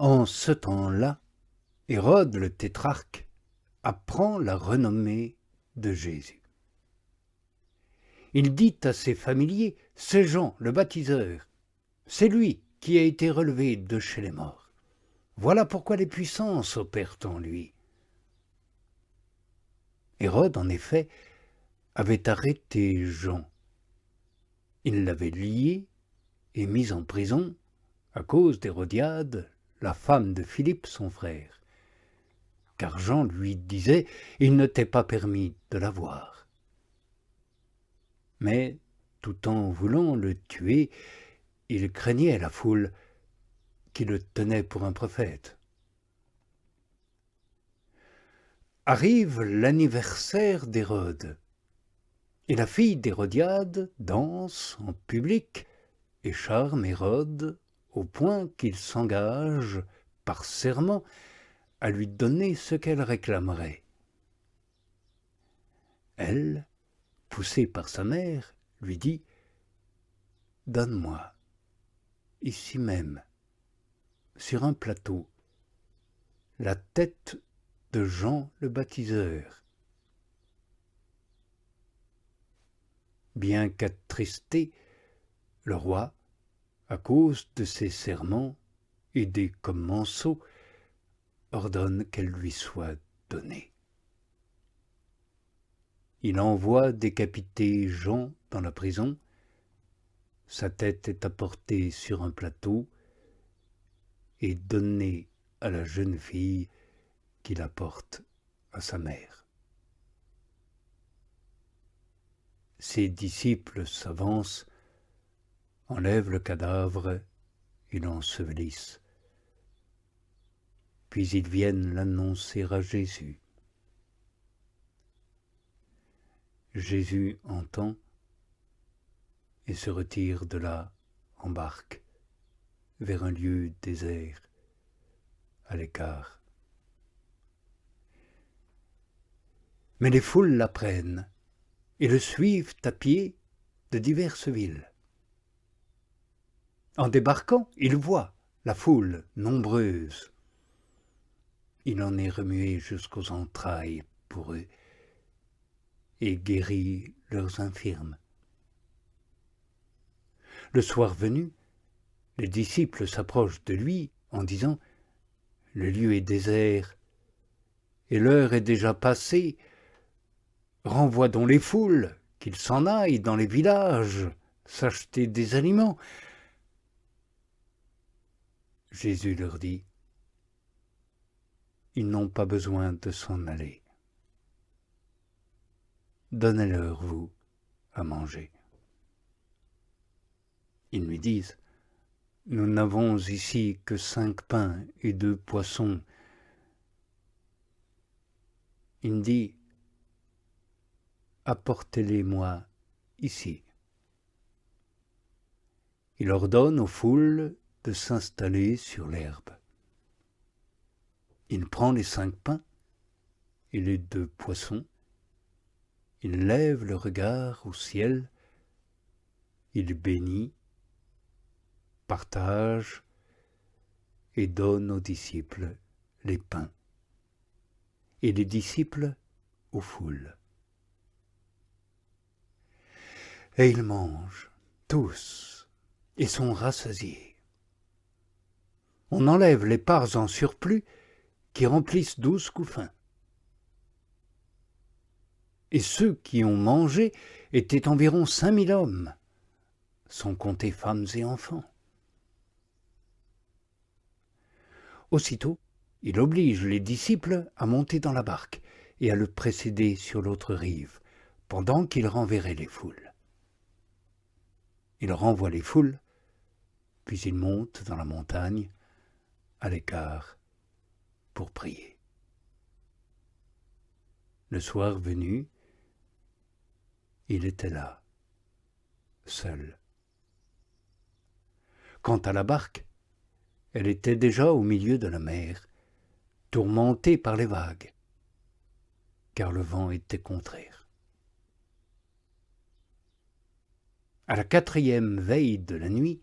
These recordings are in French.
En ce temps-là, Hérode le tétrarque apprend la renommée de Jésus. Il dit à ses familiers, « C'est Jean le baptiseur, c'est lui qui a été relevé de chez les morts. Voilà pourquoi les puissances opèrent en lui. » Hérode, en effet, avait arrêté Jean. Il l'avait lié et mis en prison à cause d'Hérodiade, la femme de Philippe, son frère. Car Jean lui disait, il ne t'est pas permis de la voir. Mais, tout en voulant le tuer, il craignait la foule qui le tenait pour un prophète. Arrive l'anniversaire d'Hérode, et la fille d'Hérodiade danse en public et charme Hérode au point qu'il s'engage, par serment, à lui donner ce qu'elle réclamerait. Elle, poussée par sa mère, lui dit « Donne-moi, ici même, sur un plateau, la tête de Jean le baptiseur. » Bien qu'attristé, le roi, à cause de ses serments et des commensaux, ordonne qu'elle lui soit donnée. Il envoie décapiter Jean dans la prison. Sa tête est apportée sur un plateau et donnée à la jeune fille qui la porte à sa mère. Ses disciples s'avancent, enlèvent le cadavre et l'ensevelissent. Puis ils viennent l'annoncer à Jésus. Jésus entend et se retire de là en barque vers un lieu désert, à l'écart. Mais les foules l'apprennent et le suivent à pied de diverses villes. En débarquant, il voit la foule nombreuse. Il en est remué jusqu'aux entrailles pour eux et guérit leurs infirmes. Le soir venu, les disciples s'approchent de lui en disant « Le lieu est désert et l'heure est déjà passée. Renvoie donc les foules, qu'ils s'en aillent dans les villages, s'acheter des aliments. » Jésus leur dit « Ils n'ont pas besoin de s'en aller. Donnez-leur, vous, à manger. » Ils lui disent « Nous n'avons ici que 5 pains et 2 poissons. » Il dit « Apportez-les-moi ici. » Il ordonne aux foules de s'installer sur l'herbe. Il prend les 5 pains et les 2 poissons. Il lève le regard au ciel. Il bénit, partage et donne aux disciples les pains, et les disciples aux foules. Et ils mangent tous et sont rassasiés. On enlève les parts en surplus qui remplissent 12 couffins. Et ceux qui ont mangé étaient environ 5000 hommes, sans compter femmes et enfants. Aussitôt, il oblige les disciples à monter dans la barque et à le précéder sur l'autre rive, pendant qu'il renverrait les foules. Il renvoie les foules, puis il monte dans la montagne, à l'écart, pour prier. Le soir venu, il était là, seul. Quant à la barque, elle était déjà au milieu de la mer, tourmentée par les vagues, car le vent était contraire. À la 4e veille de la nuit,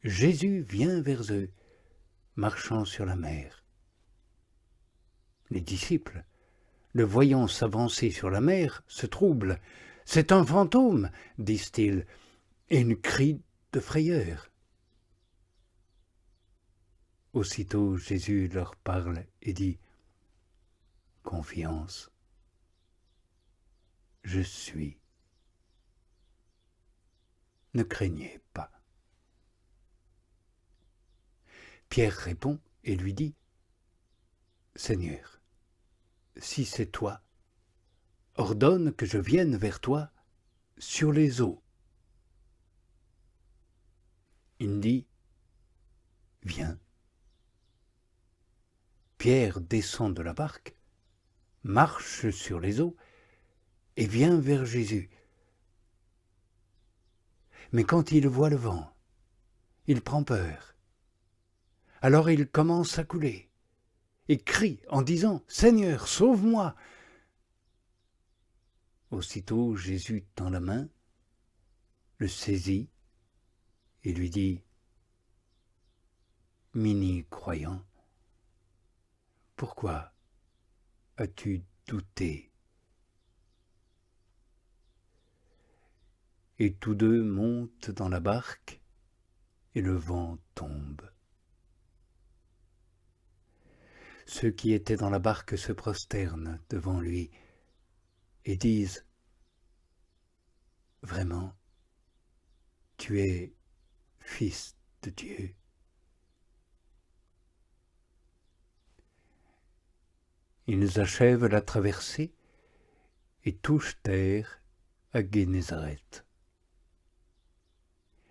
Jésus vient vers eux, marchant sur la mer. Les disciples, le voyant s'avancer sur la mer, se troublent. « C'est un fantôme !» disent-ils, et une crie de frayeur. Aussitôt Jésus leur parle et dit « Confiance, je suis. Ne craignez pas. » Pierre répond et lui dit « Seigneur, si c'est toi, ordonne que je vienne vers toi sur les eaux. » Il dit « Viens. » Pierre descend de la barque, marche sur les eaux et vient vers Jésus. Mais quand il voit le vent, il prend peur. Alors il commence à couler et crie en disant « Seigneur, sauve-moi !» Aussitôt Jésus tend la main, le saisit et lui dit « Mini-croyant, pourquoi as-tu douté ?» Et tous deux montent dans la barque et le vent tombe. Ceux qui étaient dans la barque se prosternent devant lui et disent « Vraiment, tu es Fils de Dieu. » Ils achèvent la traversée et touchent terre à Génézareth.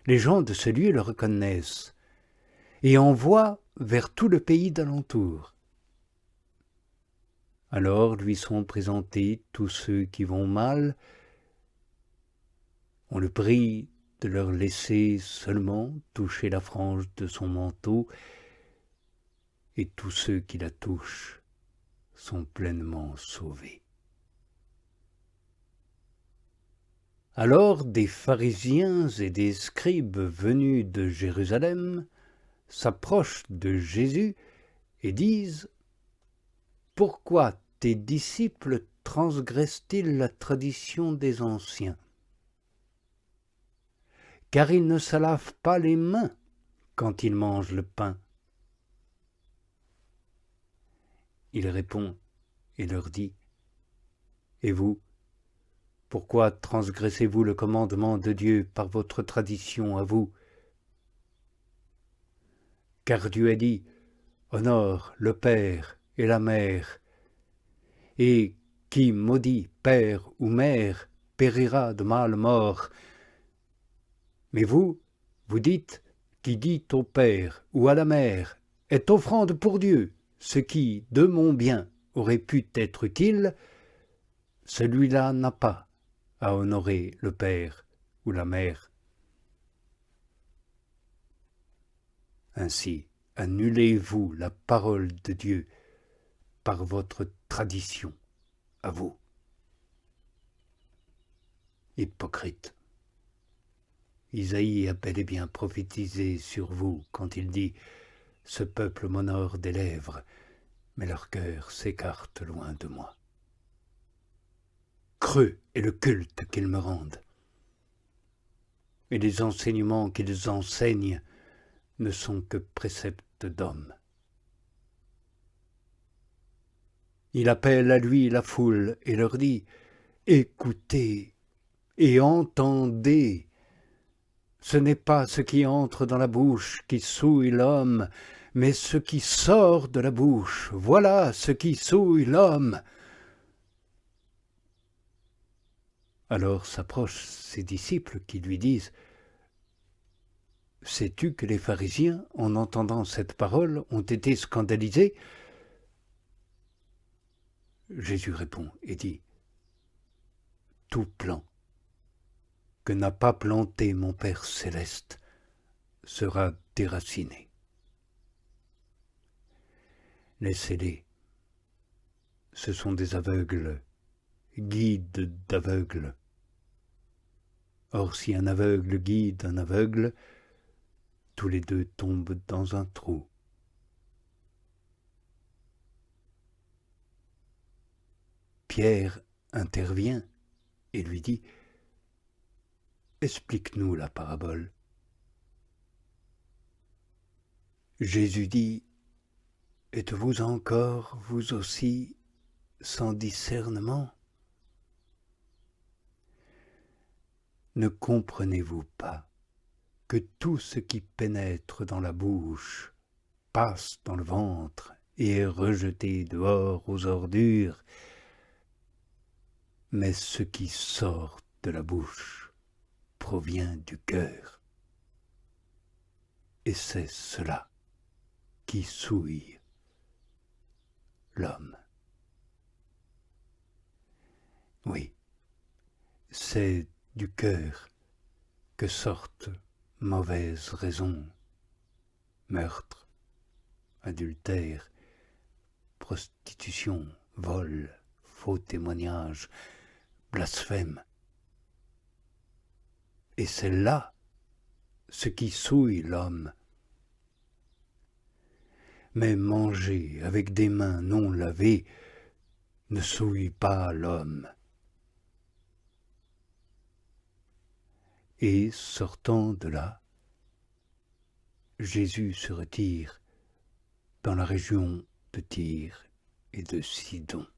Les gens de ce lieu le reconnaissent et envoient vers tout le pays d'alentour. Alors lui sont présentés tous ceux qui vont mal. On le prie de leur laisser seulement toucher la frange de son manteau, et tous ceux qui la touchent sont pleinement sauvés. Alors des pharisiens et des scribes venus de Jérusalem s'approchent de Jésus et disent « Pourquoi tes disciples transgressent-ils la tradition des anciens ? Car ils ne se lavent pas les mains quand ils mangent le pain. » Il répond et leur dit « Et vous, pourquoi transgressez-vous le commandement de Dieu par votre tradition à vous ? Car Dieu a dit « Honore le père et la mère, et qui maudit père ou mère périra de mâle mort. Mais vous, vous dites « Qui dit au père ou à la mère est offrande pour Dieu, ce qui, de mon bien, aurait pu être utile, celui-là n'a pas à honorer le père ou la mère. » Ainsi, annulez-vous la parole de Dieu par votre tradition à vous. Hypocrite. Isaïe a bel et bien prophétisé sur vous quand il dit « Ce peuple m'honore des lèvres, mais leur cœur s'écarte loin de moi. Creux est le culte qu'ils me rendent, et les enseignements qu'ils enseignent ne sont que préceptes d'hommes. » Il appelle à lui la foule et leur dit « Écoutez et entendez. Ce n'est pas ce qui entre dans la bouche qui souille l'homme, mais ce qui sort de la bouche. Voilà ce qui souille l'homme. » Alors s'approchent ses disciples qui lui disent « Sais-tu que les pharisiens, en entendant cette parole, ont été scandalisés ?» Jésus répond et dit « Tout plant que n'a pas planté mon Père céleste sera déraciné. Laissez-les, ce sont des aveugles, guides d'aveugles. Or si un aveugle guide un aveugle, tous les deux tombent dans un trou. Pierre intervient et lui dit « Explique-nous la parabole. » Jésus dit « Êtes-vous encore, vous aussi, sans discernement? Ne comprenez-vous pas que tout ce qui pénètre dans la bouche passe dans le ventre et est rejeté dehors aux ordures, mais ce qui sort de la bouche provient du cœur, et c'est cela qui souille l'homme. » Oui, c'est du cœur que sortent mauvaises raisons, meurtre, adultère, prostitution, vol, faux témoignage, blasphème. Et c'est là ce qui souille l'homme. Mais manger avec des mains non lavées ne souille pas l'homme. Et sortant de là, Jésus se retire dans la région de Tyr et de Sidon.